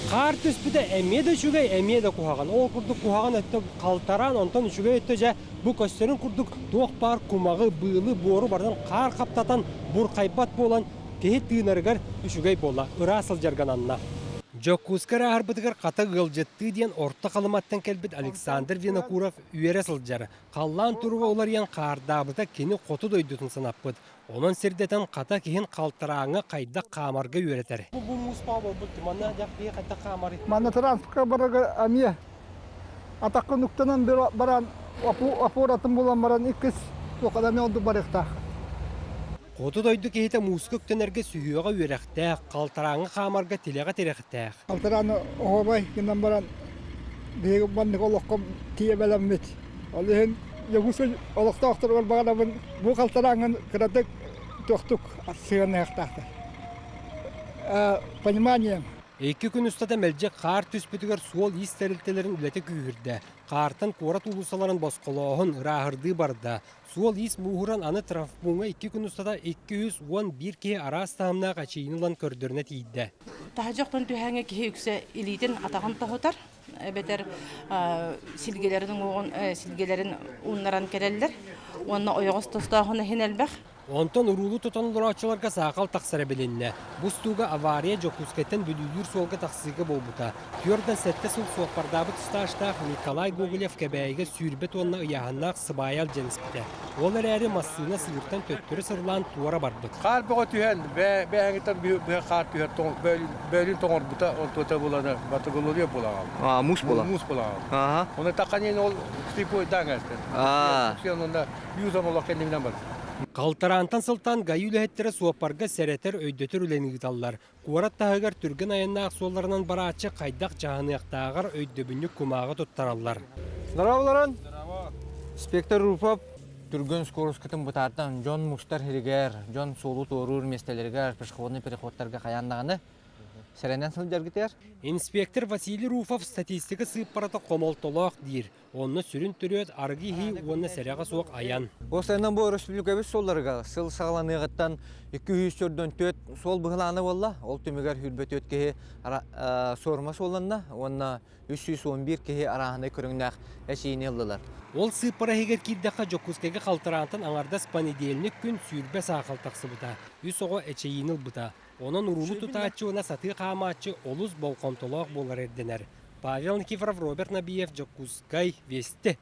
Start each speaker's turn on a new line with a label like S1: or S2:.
S1: Қар түспіде әме де шүгей, әме де кухаған. Ол күрдік кухаған өтті қалтаран, онтан шүгей өтті жа бұл көстерін күрдік тоқ бар, кумағы, бұйлы, боры бардан қар қаптатан бұр қайбат болан кейт түйінарығар үшігей бола, ұрасыл жарғананна. Жокускар арбытыгар қата ғылжетті ден орта қалыматтан кәлбіт Александр Винокуров үйері сылжары. Қаллан тұруға олар ен қардабыта кені қоты дойдытын санаппыд. Онын сердетен қата кейін қалтыраңы қайда қамарға үйретер. Бұл мұспа бол бұлты, манна жақпей қайда қамары.
S2: Манна транспортқа бараға әмие. Атаққа нүктенен баран, апуратын болан баран иккіз тоқадаме олды барықтақ.
S1: Қоты дойды кейті мұскөктенерге сүйеға үйректәк, қалтыраңы қамарға телеға теректәк.
S2: Қалтыраны оғабай, кенен баран дейгі бандық олыққа тие бәләммет. Ол ехен, егісі олықта оқтыр ол бағанабын, бұл қалтыраңын кіратық тоқтық сығын аяқтақты. Пониманием.
S1: Екі күн ұстата мәлже қар түспітігер суол ес тәрілтелерін үләті күйірді. Қартын қорат ұлысаларын босқолауын рағырды барды. Суол ес мұғыран аны трафмуңа 2 күн ұстата 211 кей ара астамына қачейінылан көрдіріне тейді.
S3: Таға жоқтан түйәңе кей үксе илейтін атағын тағытар. Бәтер сілгелерін ұннаран келелдер. Онына ойығыз тұстағыны хенелбәқ.
S1: Онтон урулу тотонлар ачыларга сақал тақсыра біленне. Бұстуға авария Жокускеттен бүлүйір солға тақсыға болбута. Түйордан сәтті сұл соқпардабы тұсташтақ Николай Гоголев кәбәйге сүйірбет онына ұяғыннақ сыбаял жәніспіті. Олар әрі массына сығыртан төттірі сырлан туара барбыт.
S4: Қар бұға түйен, бәңгітен бұға қар түйен бөлін тоңыр бұта тота болады, батығылырия болаған.
S5: Мус болаған?
S4: Мус болаған. Оны таққан ең ол стипой даң әсті.
S1: Қалтарантан сылтан гайы үләхеттері суапарға сәрәтер өйдөтір үленігіталлар. Куарат тағығар түрген айыннақ соларынан барачы қайдақ жағынықтағар өйдөбінні күмағы тұттаралар.
S5: Здраволарын! Спектр Руфов түрген скорост кітім бұтардан Джон Мустар Херигер, Джон Солу Торур местелерге, пешеходный переходтарға қаяндағаны сәрәнен сыл жаргытер.
S1: Инспектор Василий Руфов статистика сыйып барата қомалтолақ дейір. Онны сүрін түрет арғы хей онны сәрәға соқ аян.
S5: Осыйынан бұл республикабыз солларға сыл сағаланығыттан 204 сол бұғыланы болла. Ол түмігер хүрбет өткеге сорма солынна, онна 311 кеге арағыны көріңнәқ әшейіне ұлдылар.
S1: Ол сыйып бара хегер кейдіға Жокускеге қалтарантын аңардас панеделінік күн сүйірбе сақал тақсы бұта. Үс оғы әчейініл бұта. Onun urulu tutaçı ona satı qamaçı oluz bolqontolaq bolar erdenər. Pavel Nikiforov, Robert Nabiyev, Jokускай, Вести.